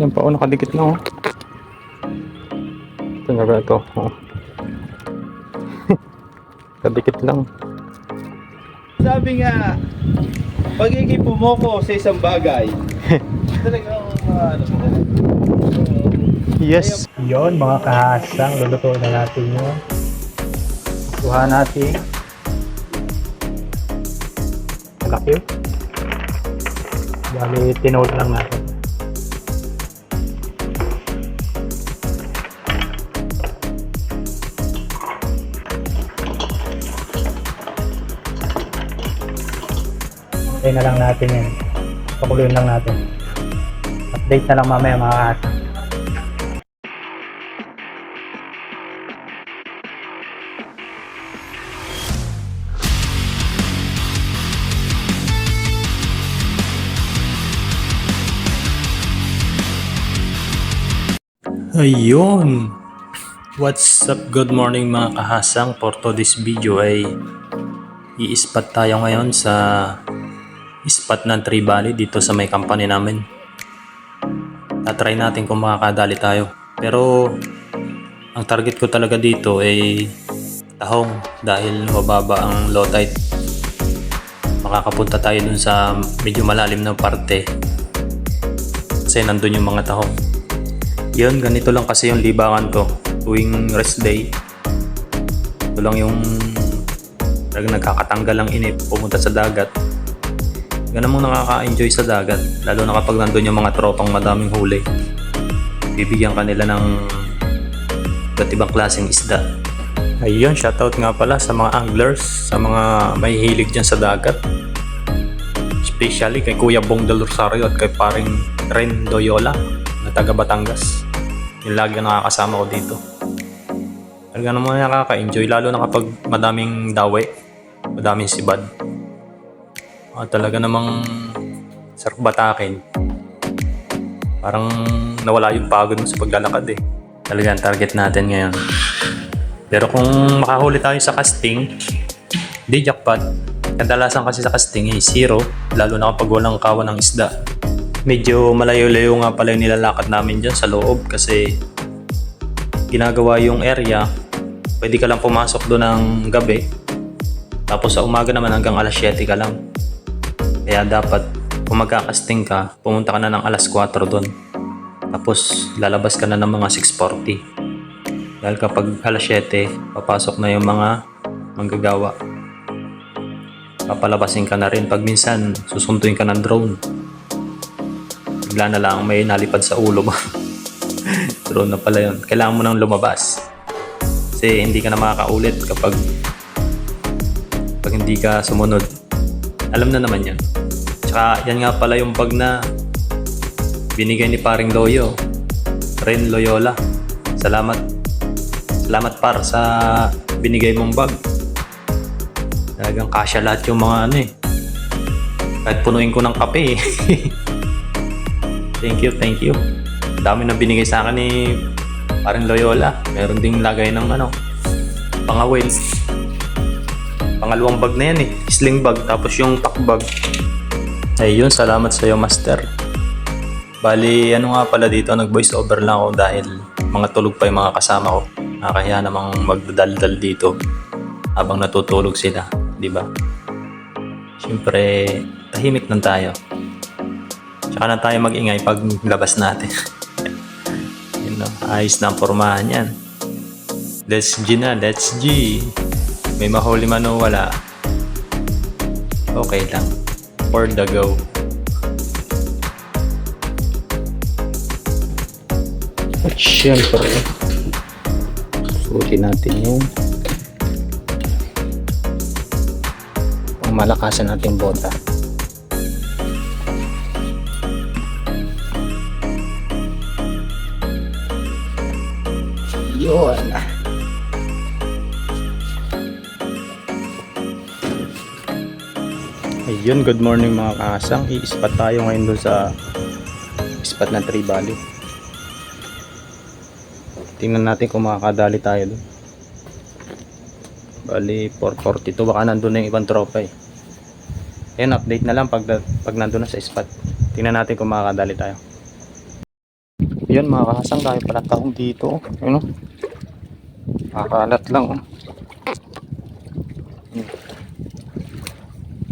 Yan pa, nakadikit na, oh. Ito na ba ito? Oh. Kadikit lang. Sabi nga, pagiging pumoko sa isang bagay, talagang Yes. Yon mga kahasang, lulutuin na natin yun. Kuha natin. Malaki. Bali, tinold lang natin. Update na lang natin yan. Pakuluin lang natin. Update na lang mamaya mga kahasang. Ayun! What's up? Good morning mga kahasang. For today's video ay i-spot tayo ngayon sa spot ng Tree Valley dito sa may company namin. Tatry natin kung makakadali tayo. Pero ang target ko talaga dito ay tahong dahil mababa ang low tide. Makakapunta tayo dun sa medyo malalim na parte kasi nandun yung mga tahong. Yun, ganito lang kasi yung libangan ko tuwing rest day. Ito lang yung nagkakatanggal ng inip, pumunta sa dagat. Ganun mong nakaka-enjoy sa dagat, lalo na kapag nandun yung mga tropang madaming huli. Bibigyan kanila ng iba't ibang klaseng isda. Ayun, shoutout nga pala sa mga anglers, sa mga may hilig dyan sa dagat. Especially kay Kuya Bong Del Rosario at kay paring Ren Doyola na taga Batangas. Yung lagi nakakasama ko dito. Talaga naman nakaka-enjoy, lalo na kapag madaming dawe, madaming sibad. Talaga namang sarap batakin. Parang nawala yung pagod mo sa paglalakad eh. Talagang target natin ngayon. Pero kung makahuli tayo sa casting, di jackpot. Kadalasan kasi sa casting ay zero, lalo na kapag walang kawan ng isda. Medyo malayo-layo nga pala yung nilalakad namin dyan sa loob kasi ginagawa yung area. Pwede ka lang pumasok doon ng gabi, tapos sa umaga naman hanggang alas 7 ka lang. Kaya dapat kung magkakasting ka, pumunta ka na ng alas 4 doon, tapos lalabas ka na ng mga 6:40 dahil kapag alas 7 papasok na yung mga manggagawa. Papalabasin ka na rin, pag minsan susunduin ka ng drone, bigla na lang may nalipad sa ulo mo. Drone na pala yun. Kailangan mo nang lumabas kasi hindi ka na makakaulit kapag hindi ka sumunod. Alam na naman yan. Tsaka yan nga pala yung bag na binigay ni paring Loyo, Ren Loyola. Salamat par sa binigay mong bag. Talagang kasya lahat yung mga ano eh. Kahit punuin ko ng kape eh. Thank you. Dami na binigay sa akin ni paring Loyola. Meron ding lagay ng pangawil. Pangalawang bag na yan eh. Sling bag, tapos yung pack bag. Ayun, salamat sa iyo master. Bali, nga pala dito, nag voice over lang ako dahil mga tulog pa yung mga kasama ko. Nakakahiya namang magdadaldal dito habang natutulog sila, di ba? Siyempre, tahimik lang tayo. Tsaka na tayo mag-ingay pag labas natin. Ayos na ang pormahan yan. Let's G na, let's G. May mahuli man o wala, okay lang. For the go. At syempre, suotin natin yung malakasan natin bota. Yun. Ayun, good morning mga kahasang. I-spot tayo ngayon doon sa spot ng Tree Valley. Tingnan natin kung makakadali tayo doon. Bali 4:42, baka nandun na yung ibang tropa eh. Ayun, update na lang pag nandun na sa spot. Tingnan natin kung makakadali tayo. Yan mga kahasang, dahil pala tahong dito. Yun o. Kakalat lang o.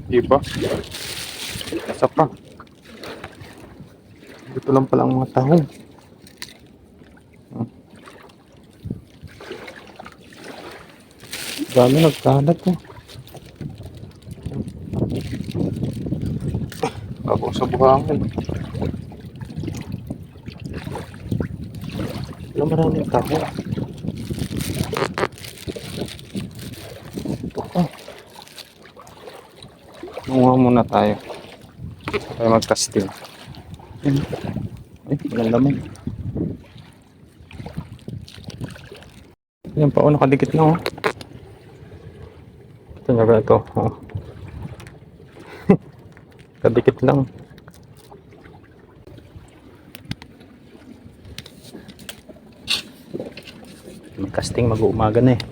Diba? Isa pa. Dito lang pala ang mga tahong. Dami nagkalat o. Bago sa buhangin. Wala maraming tahong. Ito pa. Munga muna tayo. Tayo mag-casting. Ay, walang laman. Yan pa, nakadikit na oh. Ito na ba ito? Oh. Kadikit lang. Mag-casting mag-uumaga na eh.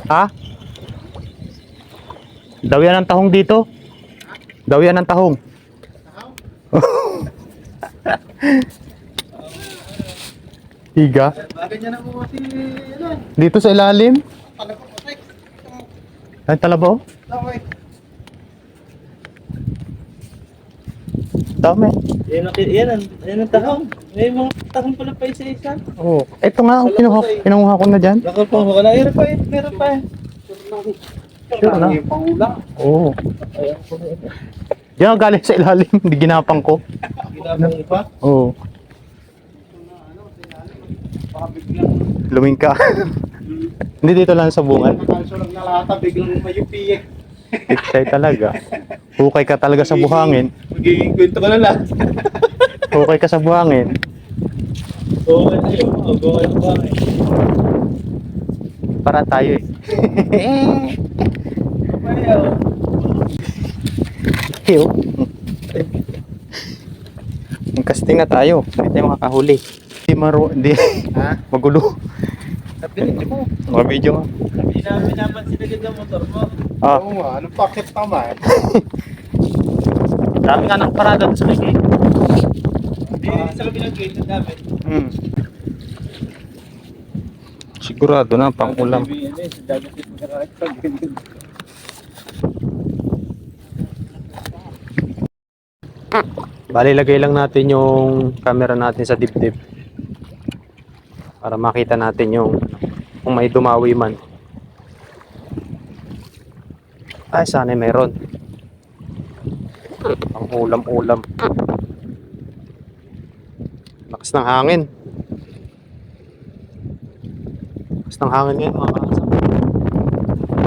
Ha? Daw yan ang tahong dito? Daw yan ang tahong. Higa. Bakit niya na po kasi, Dito sa ilalim? Ay, talabaw? Okay. Dami. Yan ang tahong. May mga tahong pala pa isa-isa. Oh, ito nga, kinuha ko na dyan. Nakapaho ka na. Meron pa eh. Sure na. Oo. Yan, galing sa ilalim. Hindi ginapang ko. Ginabang pa. Oo. Baka biglang Lumingka. Hindi dito lang sa bungan. nakalso lang nalata, biglang mayupi eh. Iksay talaga. Hukay ka talaga sa buhangin. Magiging kwento ka na lang. Hukay ka sa buhangin. Oo, ano yun? Oo, ano ba eh. Para tayo eh. Ayaw. Ew. Mag-casting na tayo. Hindi tayo makakahuli. Hindi. Ha? Magulo. Sabi mo. Mga video nga. Pinapansin agad ng motor mo. Ah, Oo nga, anong pakit naman? dami nga ng parada sa may gate. Hindi, sa kabilang gate ang dami. Sigurado na, pang ulam. Bali, lagay lang natin yung camera natin sa dibdib. Para makita natin yung kung may dumawi man. Ay, sana meron. Pang ulam-ulam. Lakas ng hangin. Lakas ng hangin ngayon mga kasama.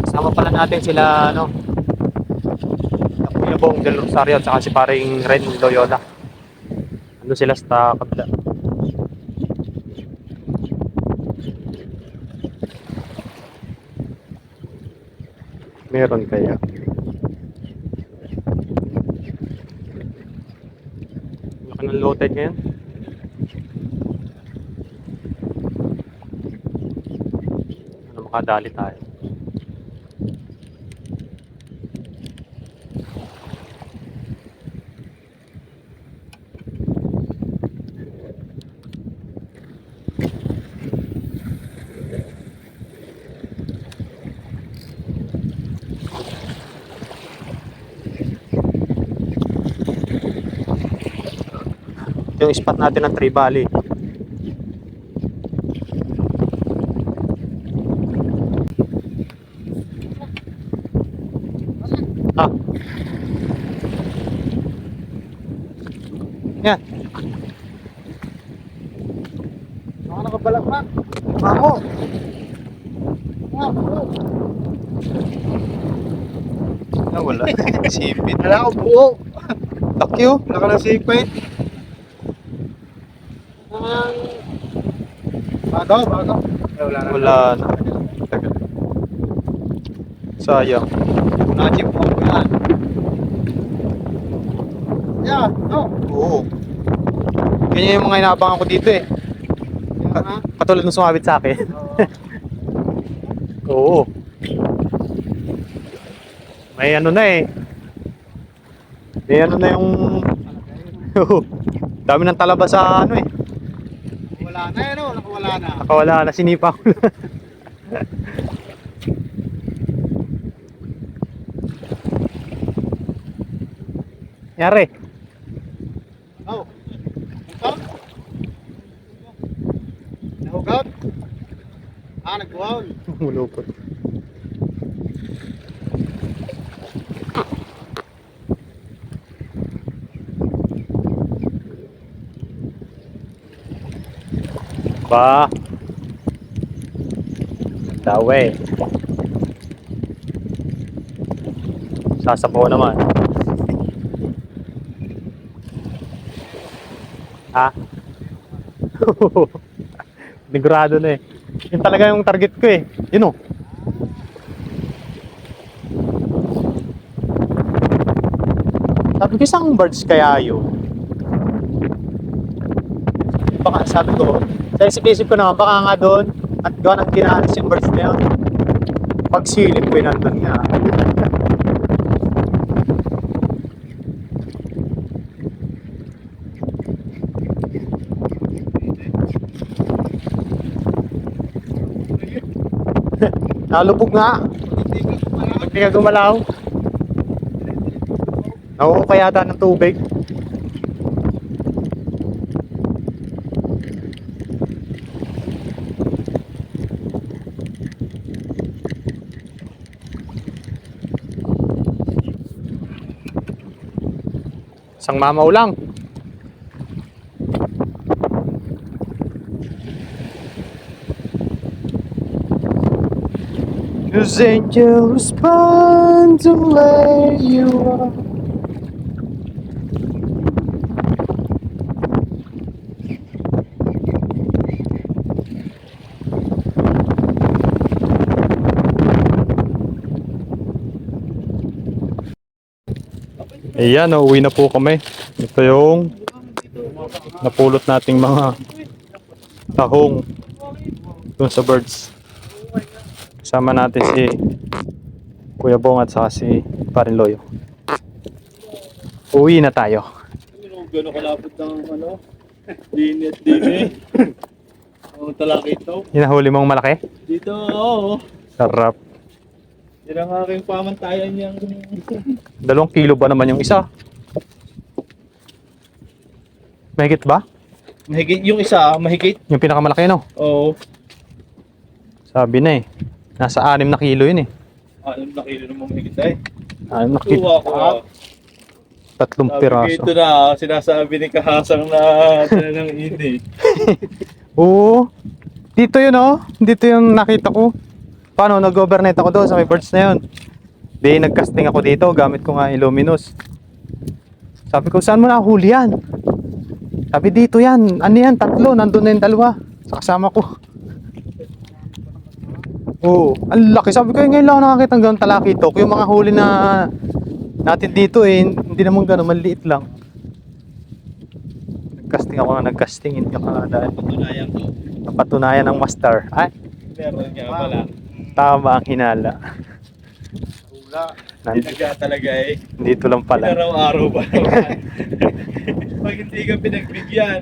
Kasama pala natin sila, ano, Kuya Bong Del Rosario at saka si paring Ren Loyola. Ano sila sa kabila. Meron kaya. Laki ng loaded ngayon. Ano, makadali tayo. Yung spot natin ng Tree Valley. Ah. Yan. Mga nakabalak na. Ako. Ah, wala. Sipit. Wala ako buo. Takyo. Wala ka ng sipit. Bago. Wala na. Wala na. Sayang. Na-chip mo yan. Yeah, no. Oo. Ganyan yung mga inaabangan ko dito eh. Katulad ng sumabit sa akin. Oo. May ano na eh. May ano na yung... Oo. Dami ng talaba sa ano eh. Wala na yan o, nakawala na. Nakawala na, sinipa ko na. Yari. Oh. Hugaw? Nahugaw? Nagbuhaw. Mulupot. Ba. Dawe. Sasabaw naman. Ha? Sigurado na eh. Yun talaga yung target ko eh. Yun oh. Sabi ko isang birds kaya yun. Baka sabi ko, sa isip-isip ko naman, baka nga doon at gawa ng kinaalis yung birds na yun. Pagsilip ko yun nandun nga. Nalubog nga. Hindi ka gumalaw. Nakuha yata ng tubig. Isang mamaw lang. Cause angels respond to where you are. Ayan, uuwi na po kami. Ito yung napulot nating mga tahong dun sa birds. Kasama natin si Kuya Bong at saka si Parin Loyo. Uwi na tayo. Gano'n kalapit ng ano? Dini at dini. Ang talaki ito. Hinahuli mong malaki? Dito, oo. Sarap. Yan ang aking pamantayan niyang... 2 kilo ba naman yung isa? Mahigit ba? Mahigit yung isa, mahigit. Yung pinakamalaki no? Oo. Sabi na eh. Nasa 6 na kilo yun eh. Anong nakilo naman mahigit ay? 6 na kilo. Tuwa ko. 3 piraso. Ito na, sinasabi ni Kahasang na ng ini. Oo. Dito yun oh. Dito yung nakita ko. Paano, nag-overnight ako doon sa may birds na yun. Di, nag-casting ako dito. Gamit ko nga Illuminous. Sabi ko, saan mo nahuli yan? Sabi dito yan. Ano yan? 3. Nandun na yung 2. Sa kasama ko. Oo. Ang laki. Sabi ko, ngayon lang ako nakakita ng ganun talaki ito. Yung mga huli na natin dito eh. Hindi naman ganun. Maliit lang. Nag-casting ako nga. Nag-casting. Hindi ako dahil. Patunayan ko. Napatunayan ng master. Ay, Meron nga pala. tama ang hinala. Wala. Hindi nga talaga eh. Dito lang pala. Araw-araw ba naman? Pag hindi ka pinagbigyan.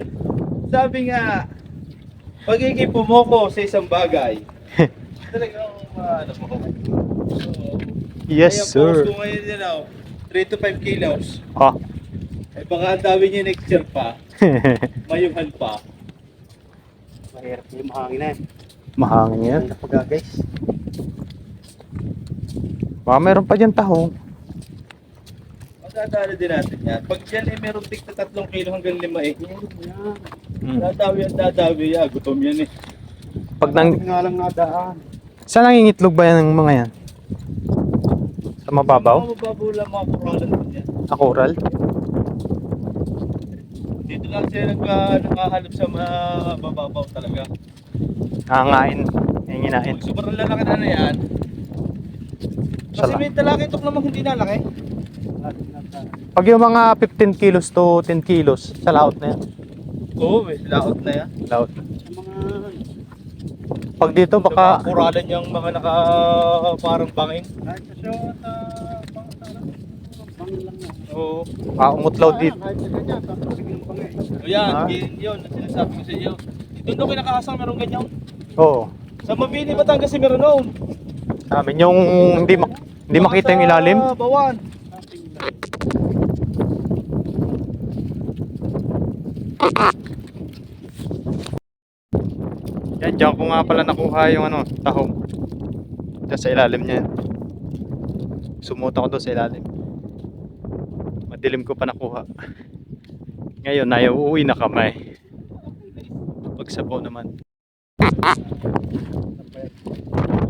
Sabi nga, pag-iigipo mo ko sa isang bagay. Talagang ano mo. So, Yes, kaya sir. post ko ngayon yan 3 to 5 kilos. Oh. Eh baka ang dami niya next year pa. Mayuhan pa. Mahirap yung mahangin na eh. Mahangin yan. Napaga guys. Baka meron pa dyan tahong. Magdadali din natin yan. Pag dyan eh meron tig na 3 kilo hanggang 5 eh. Dadawi ang dadawi. Gutom yan eh. Pag nang... nga lang nadaan. Saan nangingitlog ba yan ng mga yan? Sa mababaw? Mababaw lang mga kuralan din yan. Sa coral? Dito lang sila nakahanap sa mababaw talaga. Nangangain. Hinginain. Sobrang lalaki na yan. Kasi may talaki itok naman hindi nalaki. Pag yung mga 15 kilos to 10 kilos, sa laot na yan. Oo, may laot na yan. Laot. Pag dito baka Kuralan yung mga naka parang bangin. Kahit sa show at bangin lang yan. Oo. umutlaw dito. Kahit sa ganyan, tapos sige yung bangin. So yan, Ah. yun, ang sinasabi ko sa iyo. Doon daw kinakahasang meron ganyan. Oo. Sa Mabini, Batangas si meron noon. Sa amin yung hindi makita yung ilalim. Sa Bawan. Yan, diyan ko nga pala nakuha yung tahong. Diyan sa ilalim niya. Sumuta ko doon sa ilalim. Madilim ko pa nakuha. Ngayon, uuwi na kami. Pagsabaw naman.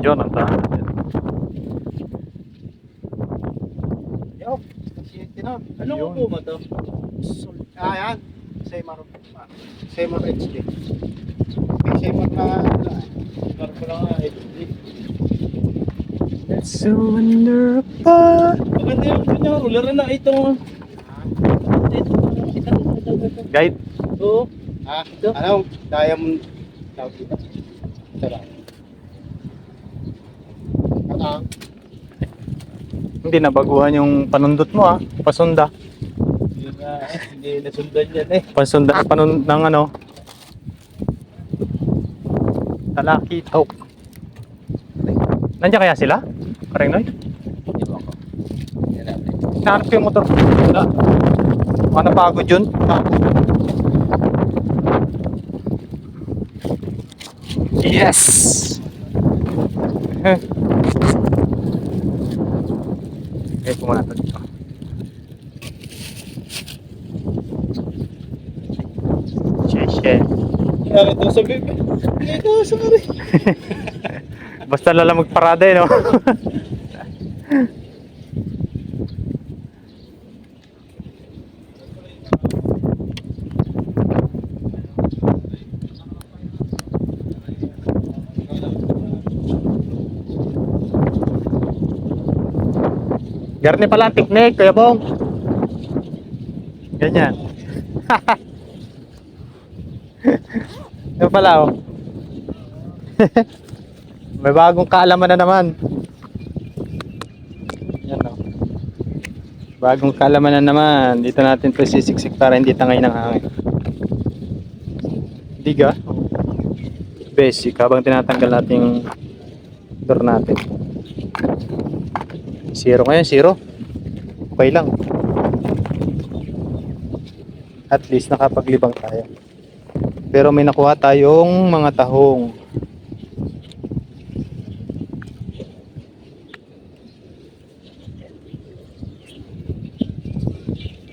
Yun ang tahan. Yo, pasyente na. Anong Yun. upo mo to? Yan. Seymour. Seymour HD. May Seymour na Meron ko lang nga, So wonderful. maganda yung kanya, ruler na itong... Guide. Oo. Diamond. Tawag dito. Tara. Hindi nabaguhan yung panundot mo Pasunda. Yun nga, hindi nasundan yan eh. Pasunda ng Talaki Talk. Nandiyan kaya sila? Kareng Noy? Yan natin. Nahanap ko yung motor. Wala. Ano pagod yun? Yes! Okay, pumunta natin dito. Shit. Kaya ito sa bebe. Ito sa kare. Basta lala magparada no? Garni pala ang technique, Kuya Bong. Ganyan. Yan pala May bagong kaalaman na naman. Yan Bagong kaalaman na naman. Dito natin ito sisiksik para hindi tangay ng hangin. Diga. Basic habang tinatanggal natin yung door natin. Zero ngayon, zero. Okay lang. At least nakapaglibang tayo. Pero may nakuha tayong mga tahong.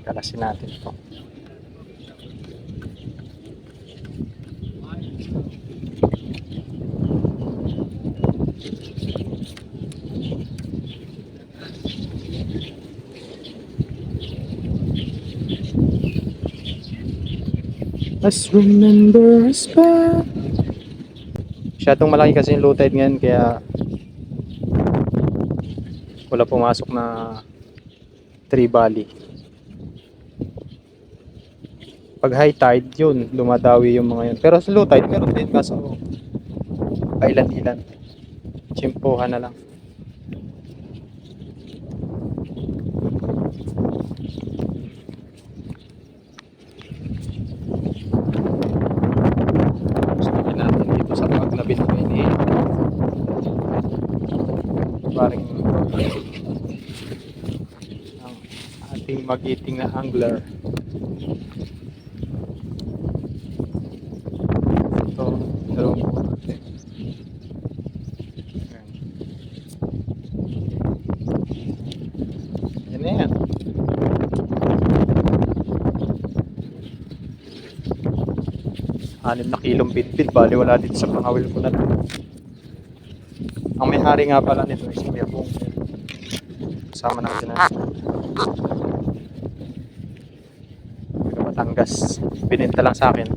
Kalasin natin ito. Let's remember us back. Masyadong malaki kasi yung low tide ngayon kaya wala pumasok na Tree Valley. Pag high tide yun, dumadawi yung mga yun. Pero sa low tide meron din kaso kailan-ilan. Tsimpuhan na lang. Sabihin natin dito sa paglabi ng ini. Paring ang ating magiting na angler. Ito, dalawang natin. Yan na yan. Anim na kilong bitbit, bali wala dito sa pangawil ko na lang. Ang may-hari nga pala nito is Kuya Bong. Kasama natin na Batangas. Bininta lang sa akin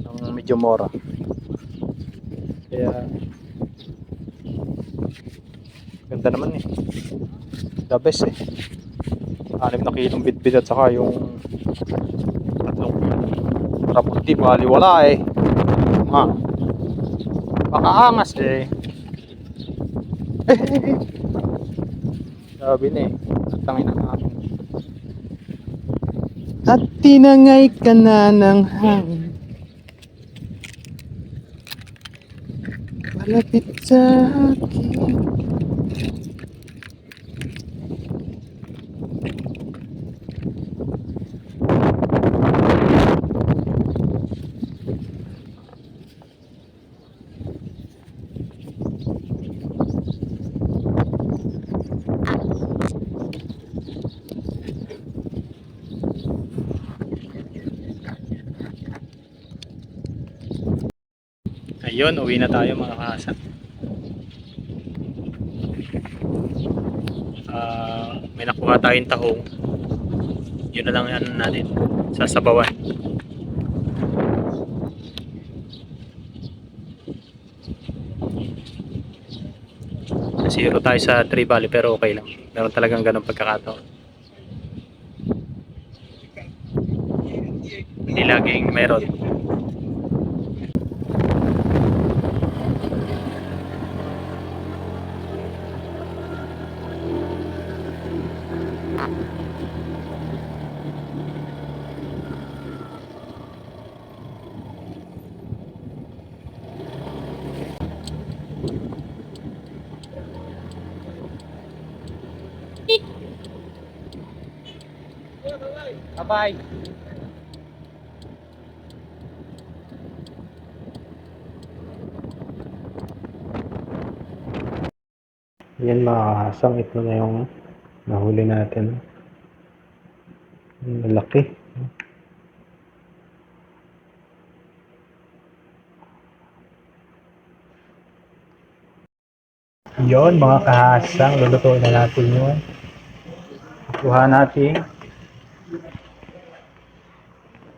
ng medyo mora. Kaya ganda naman eh. The best eh. 6 na kilong bitbit at saka yung 3 kilo. Rapunti, bali wala eh. Napakaangas eh. Sabi na eh. Tangin na namin. At tinangay ka na ng hangin. Malapit sa akin. Ayun, uwi na tayo mga kasa. May nakuha tayong tahong. Yun na lang yan natin. Sasabawan. Zero tayo sa Tree Valley pero okay lang. Meron talagang ganong pagkakataon. Hindi laging meron. Bye-bye. Yan mga kasang, ito na yung nahuli natin. Malaki. Yon mga kahasang, lulutuin na natin yun. Kuha natin.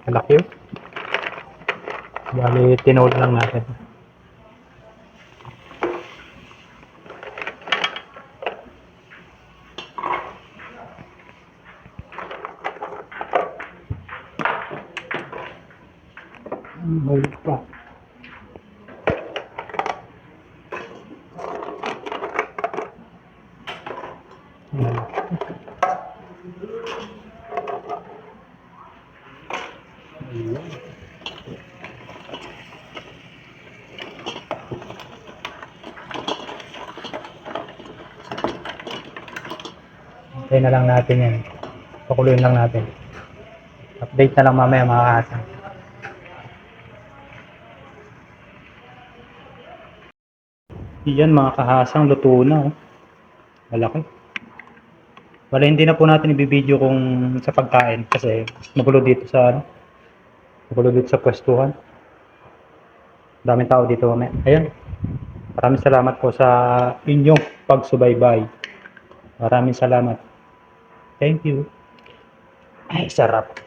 Malaki. Bali, tinood lang natin. Balik pa. Hintayin na lang natin yan. Pakuluin lang natin. Update na lang mamaya mga kasang. Yan mga kahasang, luto na. Oh. Malaki. Wala, hindi na po natin ibibideo kung sa pagkain kasi magulo dito sa magulo dito sa pwestuhan. Daming tao dito mamaya. Ayun. Maraming salamat po sa inyong pagsubaybay. Maraming salamat. Thank you. Ay, sarap.